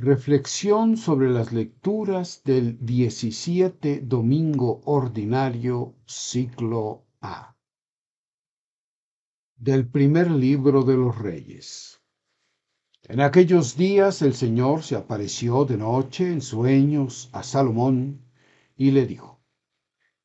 Reflexión sobre las lecturas del 17 Domingo Ordinario, ciclo A. Del primer libro de los Reyes. En aquellos días el Señor se apareció de noche en sueños a Salomón y le dijo: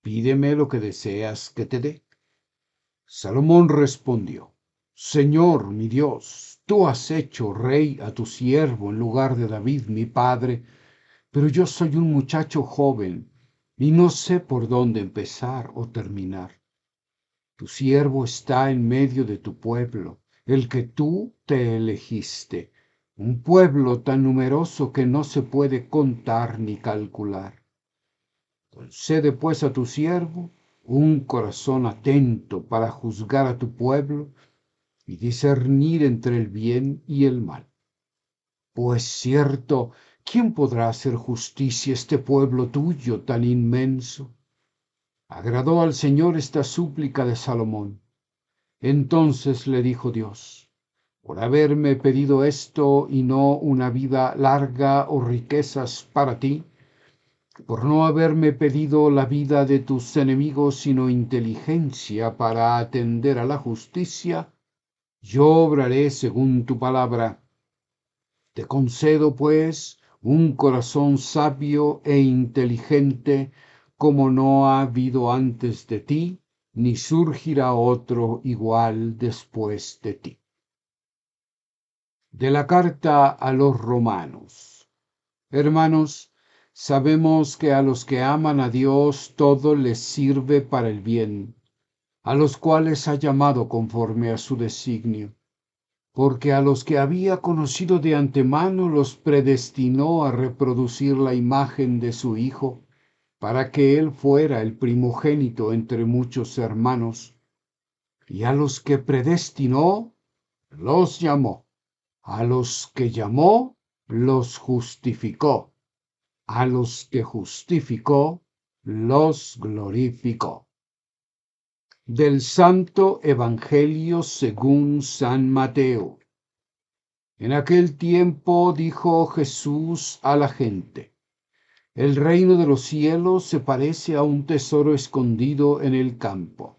Pídeme lo que deseas que te dé. Salomón respondió: Señor mi Dios, tú has hecho rey a tu siervo en lugar de David mi padre, pero yo soy un muchacho joven y no sé por dónde empezar o terminar. Tu siervo está en medio de tu pueblo, el que tú te elegiste, un pueblo tan numeroso que no se puede contar ni calcular. Concede pues a tu siervo un corazón atento para juzgar a tu pueblo y discernir entre el bien y el mal. Pues cierto, ¿quién podrá hacer justicia a este pueblo tuyo tan inmenso? Agradó al Señor esta súplica de Salomón. Entonces le dijo Dios: por haberme pedido esto y no una vida larga o riquezas para ti, por no haberme pedido la vida de tus enemigos, sino inteligencia para atender a la justicia, yo obraré según tu palabra. Te concedo, pues, un corazón sabio e inteligente, como no ha habido antes de ti, ni surgirá otro igual después de ti. De la carta a los romanos. Hermanos, sabemos que a los que aman a Dios todo les sirve para el bien, a los cuales ha llamado conforme a su designio. Porque a los que había conocido de antemano los predestinó a reproducir la imagen de su Hijo, para que Él fuera el primogénito entre muchos hermanos. Y a los que predestinó, los llamó. A los que llamó, los justificó. A los que justificó, los glorificó. Del Santo Evangelio según San Mateo. En aquel tiempo dijo Jesús a la gente: el reino de los cielos se parece a un tesoro escondido en el campo.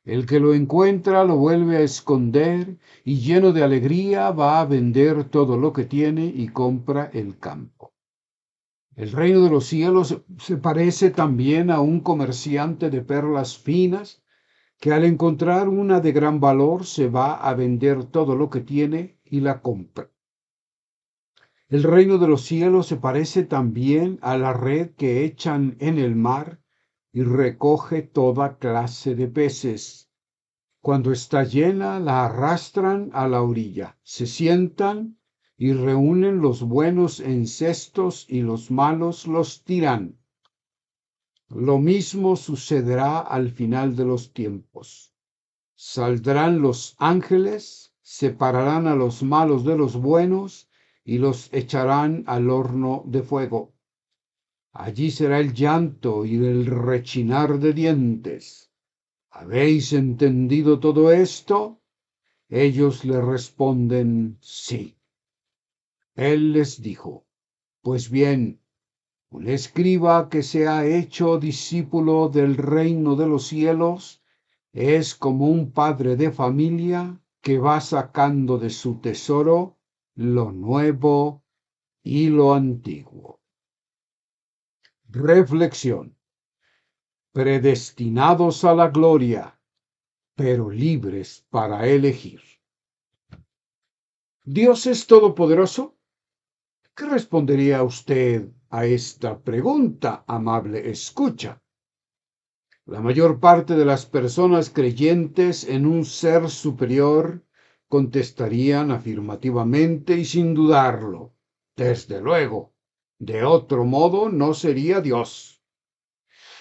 El que lo encuentra lo vuelve a esconder y lleno de alegría va a vender todo lo que tiene y compra el campo. El reino de los cielos se parece también a un comerciante de perlas finas que al encontrar una de gran valor se va a vender todo lo que tiene y la compra. El reino de los cielos se parece también a la red que echan en el mar y recoge toda clase de peces. Cuando está llena, la arrastran a la orilla, se sientan y reúnen los buenos en cestos y los malos los tiran. Lo mismo sucederá al final de los tiempos. Saldrán los ángeles, separarán a los malos de los buenos y los echarán al horno de fuego. Allí será el llanto y el rechinar de dientes. ¿Habéis entendido todo esto? Ellos le responden: sí. Él les dijo: pues bien, un escriba que se ha hecho discípulo del reino de los cielos es como un padre de familia que va sacando de su tesoro lo nuevo y lo antiguo. Reflexión. Predestinados a la gloria, pero libres para elegir. ¿Dios es todopoderoso? ¿Qué respondería usted a esta pregunta, amable escucha? La mayor parte de las personas creyentes en un ser superior contestarían afirmativamente y sin dudarlo: desde luego, de otro modo no sería Dios.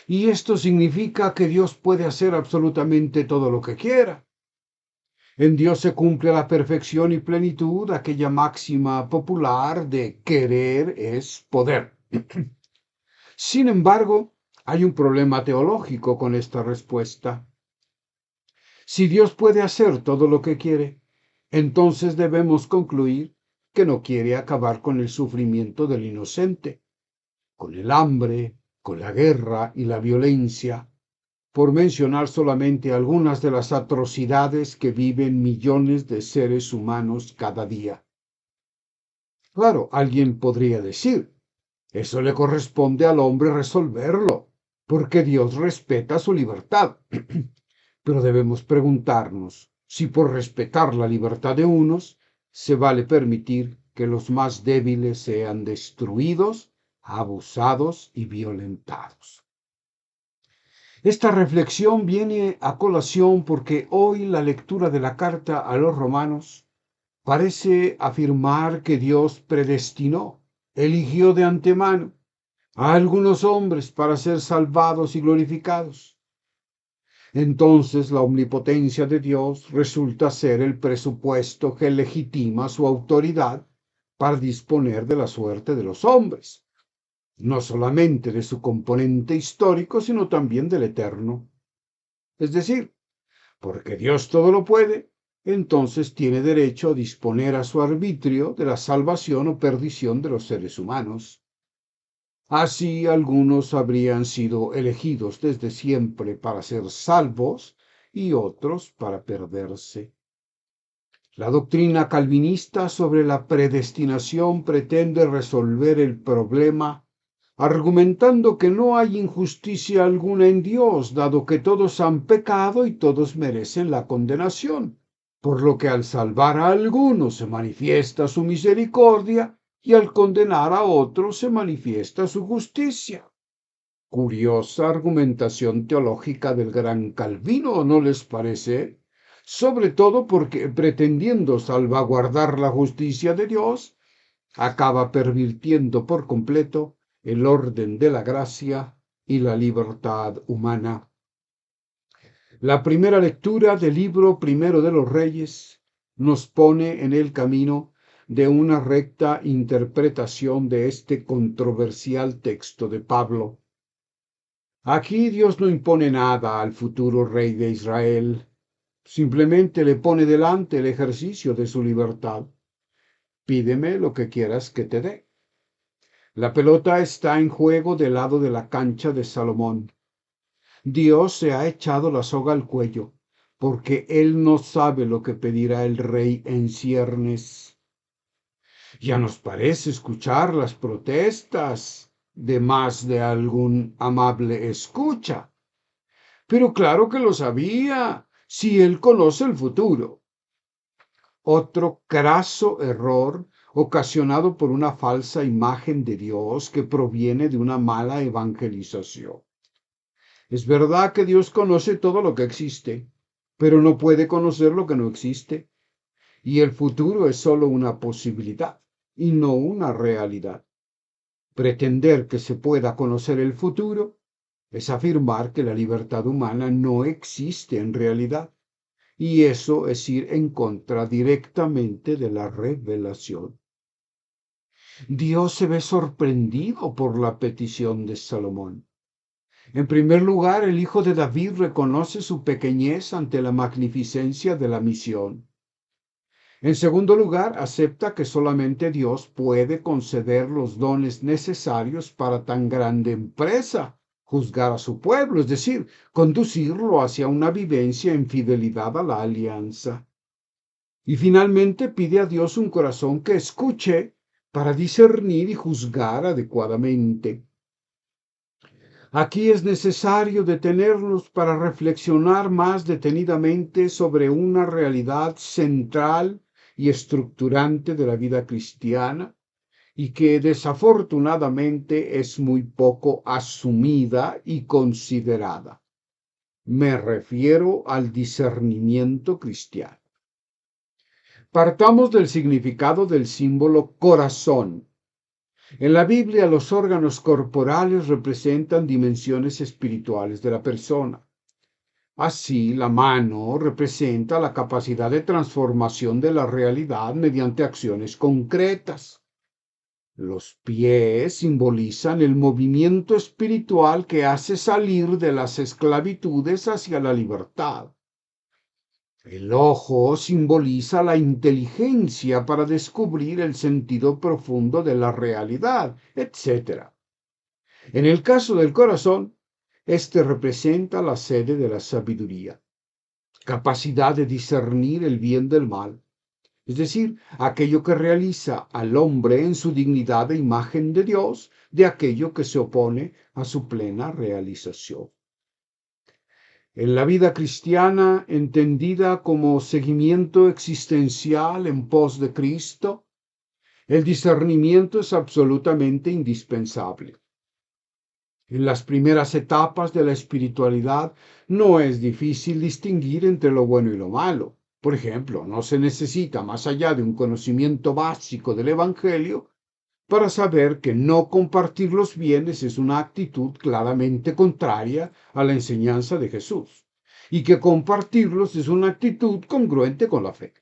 Y esto significa que Dios puede hacer absolutamente todo lo que quiera. En Dios se cumple a la perfección y plenitud aquella máxima popular de querer es poder. Sin embargo, hay un problema teológico con esta respuesta. Si Dios puede hacer todo lo que quiere, entonces debemos concluir que no quiere acabar con el sufrimiento del inocente, con el hambre, con la guerra y la violencia, por mencionar solamente algunas de las atrocidades que viven millones de seres humanos cada día. Claro, alguien podría decir, eso le corresponde al hombre resolverlo, porque Dios respeta su libertad. Pero debemos preguntarnos si por respetar la libertad de unos se vale permitir que los más débiles sean destruidos, abusados y violentados. Esta reflexión viene a colación porque hoy la lectura de la carta a los romanos parece afirmar que Dios predestinó, eligió de antemano a algunos hombres para ser salvados y glorificados. Entonces la omnipotencia de Dios resulta ser el presupuesto que legitima su autoridad para disponer de la suerte de los hombres, no solamente de su componente histórico, sino también del eterno. Es decir, porque Dios todo lo puede, entonces tiene derecho a disponer a su arbitrio de la salvación o perdición de los seres humanos. Así algunos habrían sido elegidos desde siempre para ser salvos y otros para perderse. La doctrina calvinista sobre la predestinación pretende resolver el problema argumentando que no hay injusticia alguna en Dios, dado que todos han pecado y todos merecen la condenación, por lo que al salvar a algunos se manifiesta su misericordia y al condenar a otros se manifiesta su justicia. Curiosa argumentación teológica del gran Calvino, ¿no les parece? Sobre todo porque, pretendiendo salvaguardar la justicia de Dios, acaba pervirtiendo por completo el orden de la gracia y la libertad humana. La primera lectura del libro primero de los Reyes nos pone en el camino de una recta interpretación de este controversial texto de Pablo. Aquí Dios no impone nada al futuro rey de Israel, simplemente le pone delante el ejercicio de su libertad. Pídeme lo que quieras que te dé. La pelota está en juego del lado de la cancha de Salomón. Dios se ha echado la soga al cuello, porque él no sabe lo que pedirá el rey en ciernes. Ya nos parece escuchar las protestas de más de algún amable escucha. Pero claro que lo sabía, si él conoce el futuro. Otro craso error ocasionado por una falsa imagen de Dios que proviene de una mala evangelización. Es verdad que Dios conoce todo lo que existe, pero no puede conocer lo que no existe. Y el futuro es solo una posibilidad y no una realidad. Pretender que se pueda conocer el futuro es afirmar que la libertad humana no existe en realidad. Y eso es ir en contra directamente de la revelación. Dios se ve sorprendido por la petición de Salomón. En primer lugar, el hijo de David reconoce su pequeñez ante la magnificencia de la misión. En segundo lugar, acepta que solamente Dios puede conceder los dones necesarios para tan grande empresa, juzgar a su pueblo, es decir, conducirlo hacia una vivencia en fidelidad a la alianza. Y finalmente pide a Dios un corazón que escuche para discernir y juzgar adecuadamente. Aquí es necesario detenernos para reflexionar más detenidamente sobre una realidad central y estructurante de la vida cristiana y que desafortunadamente es muy poco asumida y considerada. Me refiero al discernimiento cristiano. Partamos del significado del símbolo corazón. En la Biblia, los órganos corporales representan dimensiones espirituales de la persona. Así, la mano representa la capacidad de transformación de la realidad mediante acciones concretas. Los pies simbolizan el movimiento espiritual que hace salir de las esclavitudes hacia la libertad. El ojo simboliza la inteligencia para descubrir el sentido profundo de la realidad, etc. En el caso del corazón, este representa la sede de la sabiduría, capacidad de discernir el bien del mal, es decir, aquello que realiza al hombre en su dignidad de imagen de Dios, de aquello que se opone a su plena realización. En la vida cristiana, entendida como seguimiento existencial en pos de Cristo, el discernimiento es absolutamente indispensable. En las primeras etapas de la espiritualidad no es difícil distinguir entre lo bueno y lo malo. Por ejemplo, no se necesita más allá de un conocimiento básico del Evangelio para saber que no compartir los bienes es una actitud claramente contraria a la enseñanza de Jesús y que compartirlos es una actitud congruente con la fe.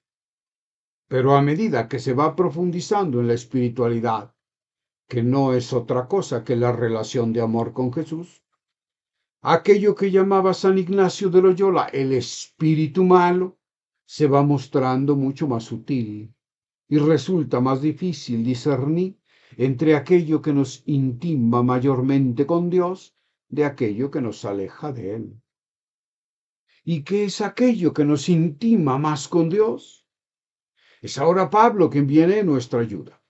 Pero a medida que se va profundizando en la espiritualidad, que no es otra cosa que la relación de amor con Jesús, aquello que llamaba San Ignacio de Loyola el espíritu malo se va mostrando mucho más sutil y resulta más difícil discernir entre aquello que nos intima mayormente con Dios de aquello que nos aleja de Él. ¿Y qué es aquello que nos intima más con Dios? Es ahora Pablo quien viene en nuestra ayuda.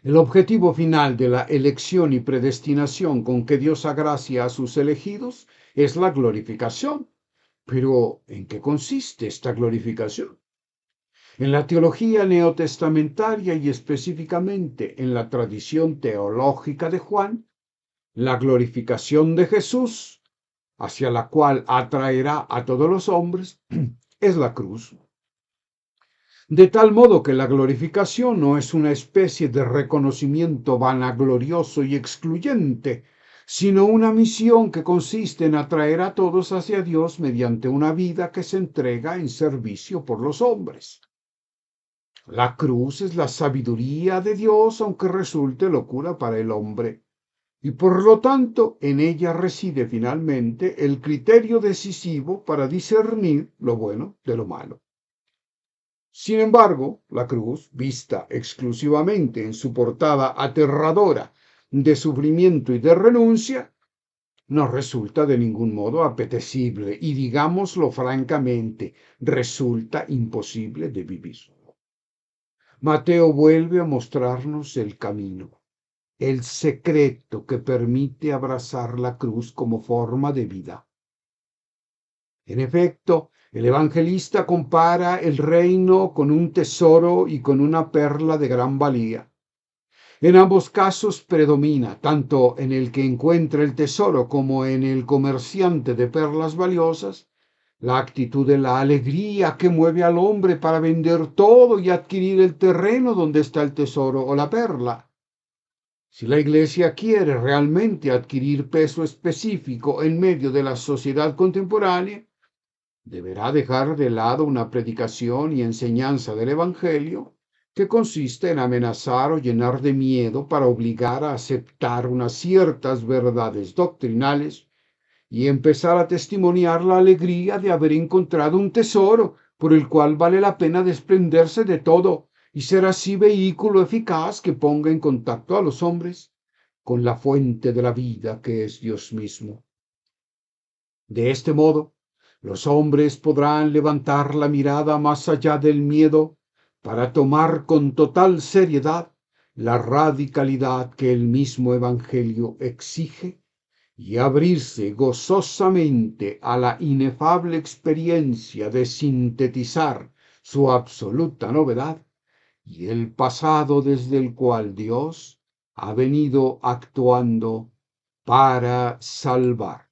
El objetivo final de la elección y predestinación con que Dios agracia a sus elegidos es la glorificación. Pero, ¿en qué consiste esta glorificación? En la teología neotestamentaria y específicamente en la tradición teológica de Juan, la glorificación de Jesús, hacia la cual atraerá a todos los hombres, es la cruz. De tal modo que la glorificación no es una especie de reconocimiento vanaglorioso y excluyente, sino una misión que consiste en atraer a todos hacia Dios mediante una vida que se entrega en servicio por los hombres. La cruz es la sabiduría de Dios, aunque resulte locura para el hombre, y por lo tanto en ella reside finalmente el criterio decisivo para discernir lo bueno de lo malo. Sin embargo, la cruz, vista exclusivamente en su portada aterradora de sufrimiento y de renuncia, no resulta de ningún modo apetecible y, digámoslo francamente, resulta imposible de vivir. Mateo vuelve a mostrarnos el camino, el secreto que permite abrazar la cruz como forma de vida. En efecto, el evangelista compara el reino con un tesoro y con una perla de gran valía. En ambos casos predomina, tanto en el que encuentra el tesoro como en el comerciante de perlas valiosas, la actitud de la alegría que mueve al hombre para vender todo y adquirir el terreno donde está el tesoro o la perla. Si la Iglesia quiere realmente adquirir peso específico en medio de la sociedad contemporánea, deberá dejar de lado una predicación y enseñanza del Evangelio que consiste en amenazar o llenar de miedo para obligar a aceptar unas ciertas verdades doctrinales y empezar a testimoniar la alegría de haber encontrado un tesoro por el cual vale la pena desprenderse de todo y ser así vehículo eficaz que ponga en contacto a los hombres con la fuente de la vida que es Dios mismo. De este modo, los hombres podrán levantar la mirada más allá del miedo para tomar con total seriedad la radicalidad que el mismo Evangelio exige y abrirse gozosamente a la inefable experiencia de sintetizar su absoluta novedad y el pasado desde el cual Dios ha venido actuando para salvar.